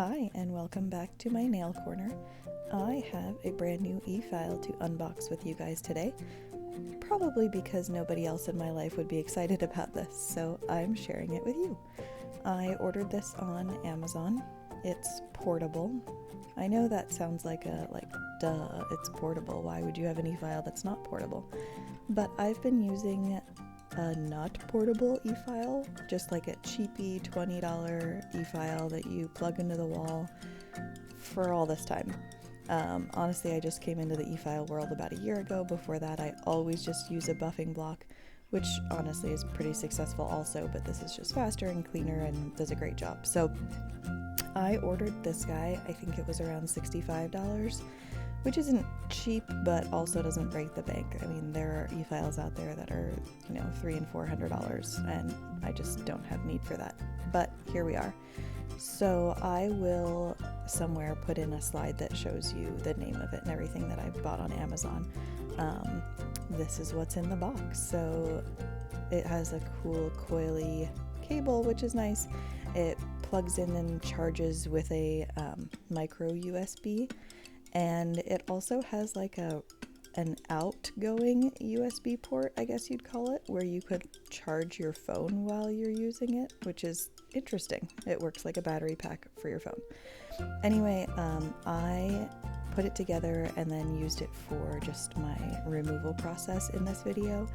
Hi, and welcome back to my nail corner. I have a brand new e-file to unbox with you guys today, probably because nobody else in my life would be excited about this, so I'm sharing it with you. I ordered this on Amazon. It's portable. I know that sounds like duh, it's portable. Why would you have an e-file that's not portable? But I've been using a not portable e-file, just like a cheapy $20 e-file that you plug into the wall for all this time. Honestly, I just came into the e-file world about a year ago. Before that, I always just use a buffing block, which honestly is pretty successful also, but this is just faster and cleaner and does a great job. So I ordered this guy. I think it was around $65, which isn't cheap, but also doesn't break the bank. I mean, there are e-files out there that are, $300 and $400, and I just don't have need for that. But here we are. So I will somewhere put in a slide that shows you the name of it and everything that I bought on Amazon. This is what's in the box. So it has a cool coily cable, which is nice. It plugs in and charges with a micro USB. And it also has like an outgoing USB port, I guess you'd call it, where you could charge your phone while you're using it, which is interesting. It works like a battery pack for your phone. Anyway, I put it together and then used it for just my removal process in this video.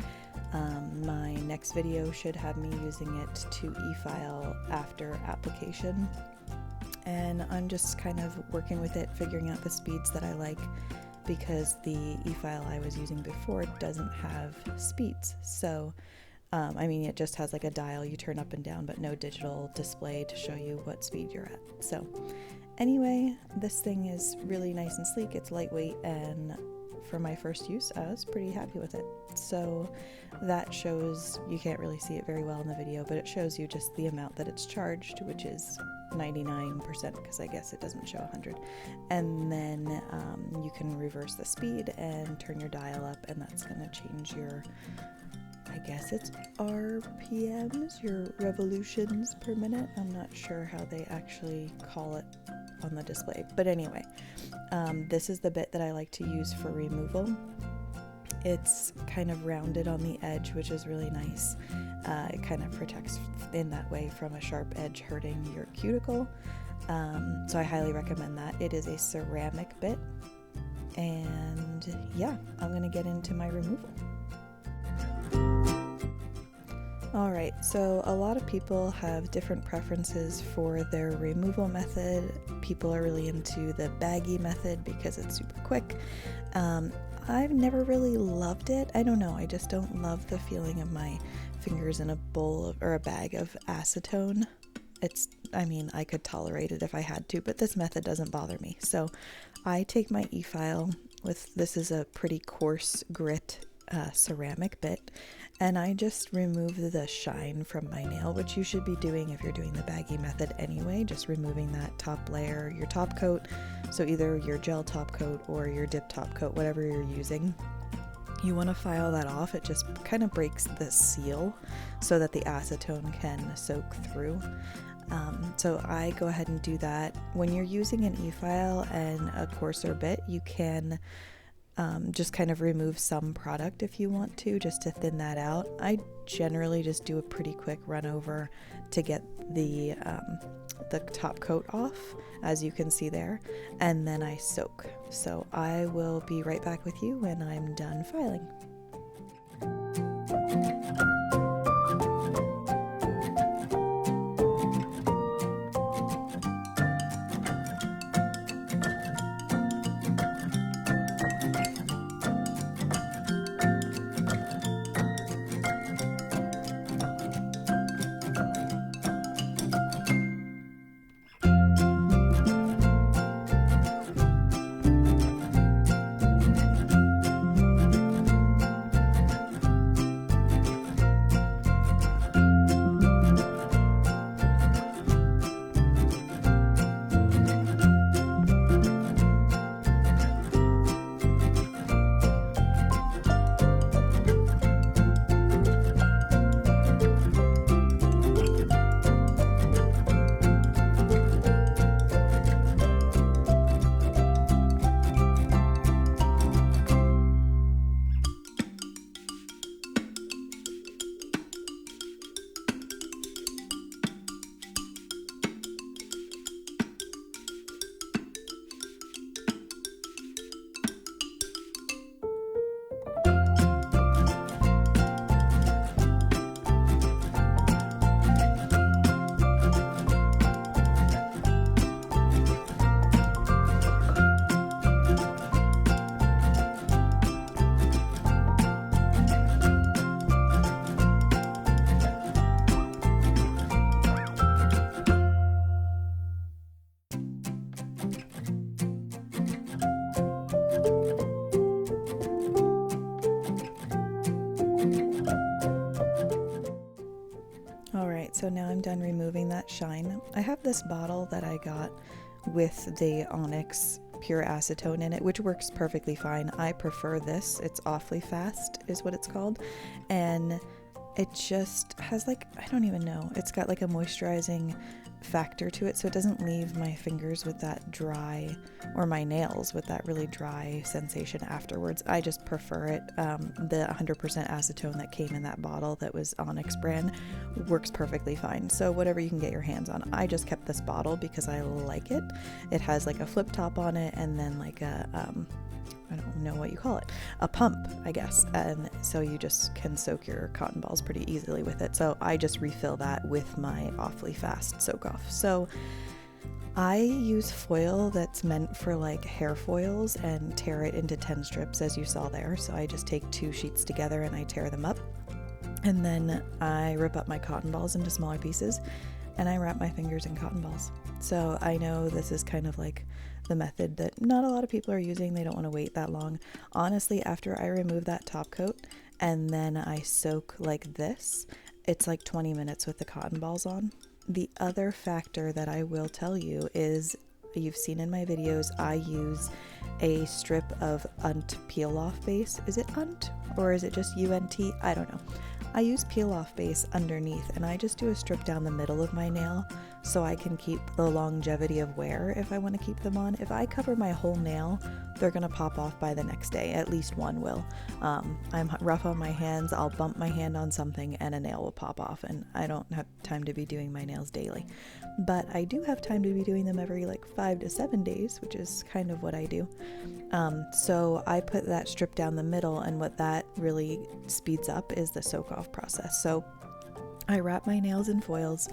My next video should have me using it to e-file after application. And I'm just kind of working with it, figuring out the speeds that I like, because the e-file I was using before doesn't have speeds. So, it just has like a dial you turn up and down, but no digital display to show you what speed you're at. So anyway, this thing is really nice and sleek. It's lightweight, and for my first use, I was pretty happy with it. So that shows, you can't really see it very well in the video, but it shows you just the amount that it's charged, which is 99%, because I guess it doesn't show 100. And then you can reverse the speed and turn your dial up, and that's going to change your, I guess it's RPMs, your revolutions per minute. I'm not sure how they actually call it on the display. But anyway, this is the bit that I like to use for removal. It's kind of rounded on the edge, which is really nice. It kind of protects in that way from a sharp edge hurting your cuticle. So I highly recommend that. It is a ceramic bit. And yeah, I'm going to get into my removal. Alright, so a lot of people have different preferences for their removal method. People are really into the baggy method because it's super quick. I've never really loved it. I don't know, I just don't love the feeling of my fingers in a bowl or a bag of acetone. I could tolerate it if I had to, but this method doesn't bother me. So I take my e-file this is a pretty coarse grit ceramic bit, and I just remove the shine from my nail, which you should be doing if you're doing the baggy method anyway, just removing that top layer, your top coat, so either your gel top coat or your dip top coat, whatever you're using. You want to file that off. It just kind of breaks the seal so that the acetone can soak through. So I go ahead and do that. When you're using an e-file and a coarser bit, you can just kind of remove some product if you want to, just to thin that out. I generally just do a pretty quick run over to get the top coat off, as you can see there, and then I soak. So I will be right back with you when I'm done filing. I'm done removing that shine, I have this bottle that I got with the Onyx pure acetone in it, which works perfectly fine. I prefer this. It's awfully fast is what it's called, and it just has like, I don't even know, it's got like a moisturizing factor to it, so it doesn't leave my fingers with that dry, or my nails with that really dry sensation afterwards. I just prefer it. The 100% acetone that came in that bottle that was Onyx brand works perfectly fine, so whatever you can get your hands on. I just kept this bottle because I like it. It has like a flip top on it, and then like a I don't know what you call it, a pump, I guess, and so you just can soak your cotton balls pretty easily with it. So I just refill that with my awfully fast soak off. So I use foil that's meant for like hair foils and tear it into 10 strips, as you saw there. So I just take 2 sheets together and I tear them up, and then I rip up my cotton balls into smaller pieces and I wrap my fingers in cotton balls. So I know this is kind of like the method that not a lot of people are using. They don't want to wait that long. Honestly, after I remove that top coat and then I soak like this, it's like 20 minutes with the cotton balls on. The other factor that I will tell you is, you've seen in my videos, I use a strip of UNT peel off base. Is it UNT or is it just UNT? I don't know. I use peel off base underneath, and I just do a strip down the middle of my nail so I can keep the longevity of wear if I want to keep them on. If I cover my whole nail, they're gonna pop off by the next day. At least one will. I'm rough on my hands. I'll bump my hand on something and a nail will pop off, and I don't have time to be doing my nails daily. But I do have time to be doing them every like 5 to 7 days, which is kind of what I do. So I put that strip down the middle, and what that really speeds up is the soak off process. So I wrap my nails in foils,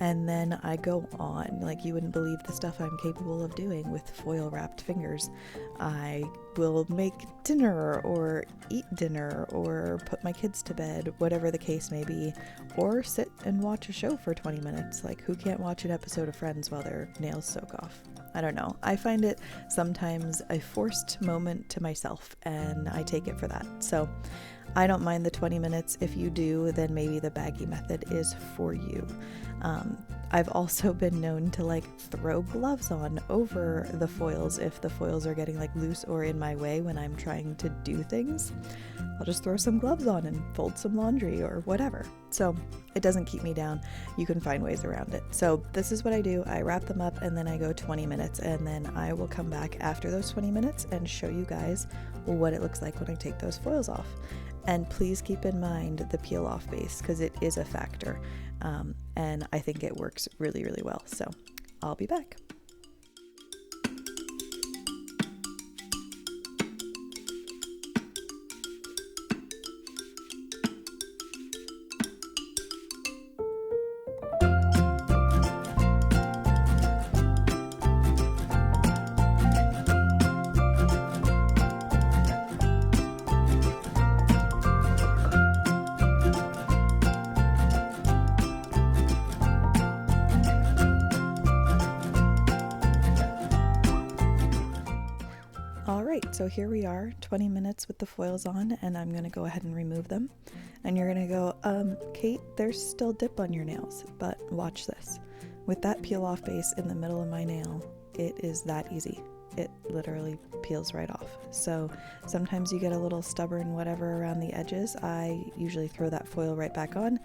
and then I go on. Like, you wouldn't believe the stuff I'm capable of doing with foil wrapped fingers. I will make dinner or eat dinner or put my kids to bed, whatever the case may be, or sit and watch a show for 20 minutes. Like, who can't watch an episode of Friends while their nails soak off? I don't know. I find it sometimes a forced moment to myself, and I take it for that. So I don't mind the 20 minutes. If you do, then maybe the baggy method is for you. I've also been known to like throw gloves on over the foils if the foils are getting like loose or in my way when I'm trying to do things. I'll just throw some gloves on and fold some laundry or whatever. So it doesn't keep me down. You can find ways around it. So this is what I do. I wrap them up and then I go 20 minutes, and then I will come back after those 20 minutes and show you guys what it looks like when I take those foils off. And please keep in mind the peel off base, because it is a factor. And I think it works really, really well. So I'll be back. Alright, so here we are, 20 minutes with the foils on, and I'm going to go ahead and remove them. And you're going to go, Kate, there's still dip on your nails, but watch this. With that peel off base in the middle of my nail, it is that easy. It literally peels right off. So sometimes you get a little stubborn whatever around the edges. I usually throw that foil right back on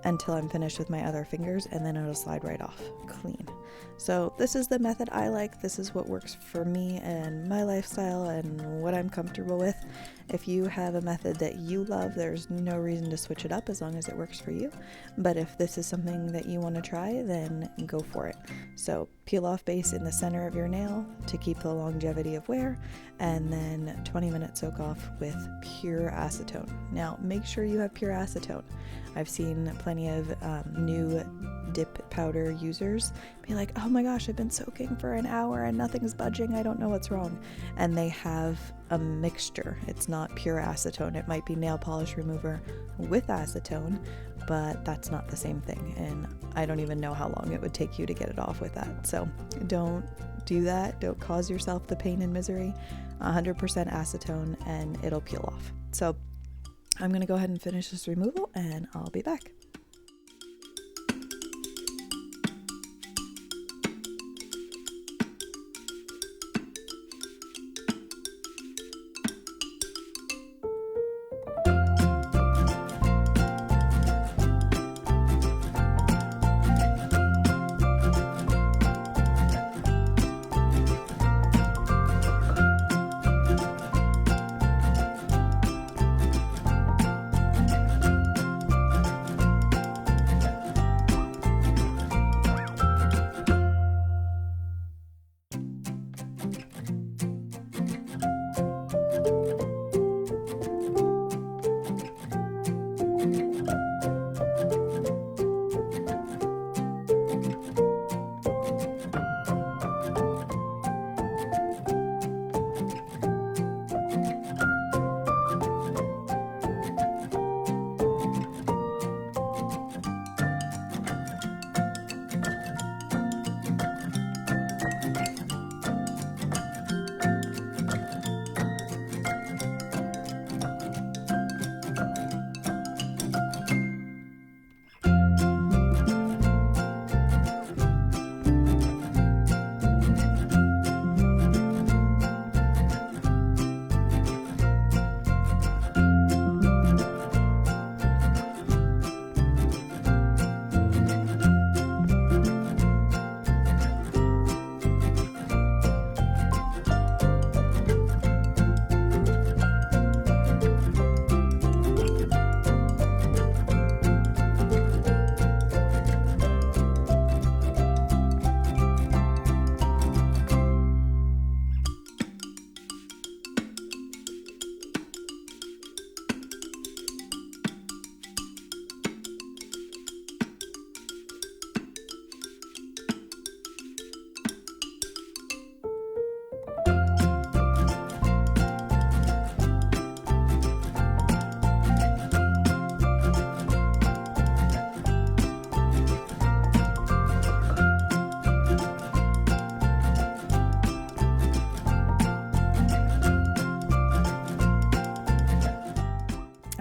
until I'm finished with my other fingers, and then it'll slide right off clean. So this is the method I like. This is what works for me and my lifestyle and what I'm comfortable with. If you have a method that you love, there's no reason to switch it up as long as it works for you. But if this is something that you want to try, then go for it. So peel off base in the center of your nail to keep the longevity of wear, and then 20-minute soak off with pure acetone. Now make sure you have pure acetone. I've seen plenty of new dip powder users be like, oh my gosh, I've been soaking for an hour and nothing's budging, I don't know what's wrong. And they have a mixture. It's not pure acetone. It might be nail polish remover with acetone, but that's not the same thing, and I don't even know how long it would take you to get it off with that. So don't do that. Don't cause yourself the pain and misery. 100% acetone and it'll peel off. So I'm going to go ahead and finish this removal, and I'll be back.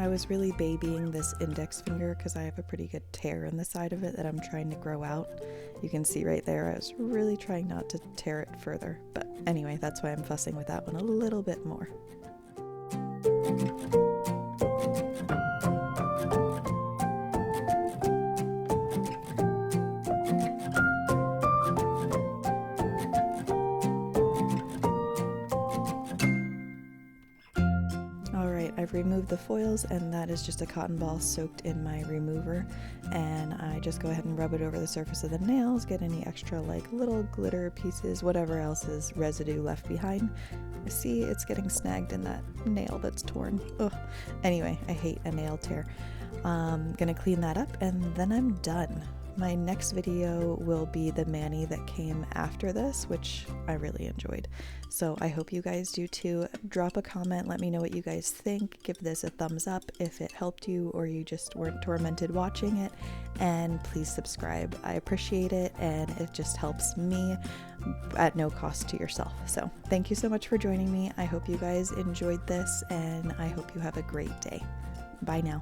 I was really babying this index finger because I have a pretty good tear in the side of it that I'm trying to grow out. You can see right there, I was really trying not to tear it further. But anyway, that's why I'm fussing with that one a little bit more. I've removed the foils, and that is just a cotton ball soaked in my remover, and I just go ahead and rub it over the surface of the nails, get any extra like little glitter pieces, whatever else is residue left behind. See, it's getting snagged in that nail that's torn. Ugh. Anyway, I hate a nail tear. Gonna clean that up and then I'm done. My next video will be the mani that came after this, which I really enjoyed. So I hope you guys do too. Drop a comment, let me know what you guys think. Give this a thumbs up if it helped you or you just weren't tormented watching it. And please subscribe. I appreciate it and it just helps me at no cost to yourself. So thank you so much for joining me. I hope you guys enjoyed this and I hope you have a great day. Bye now.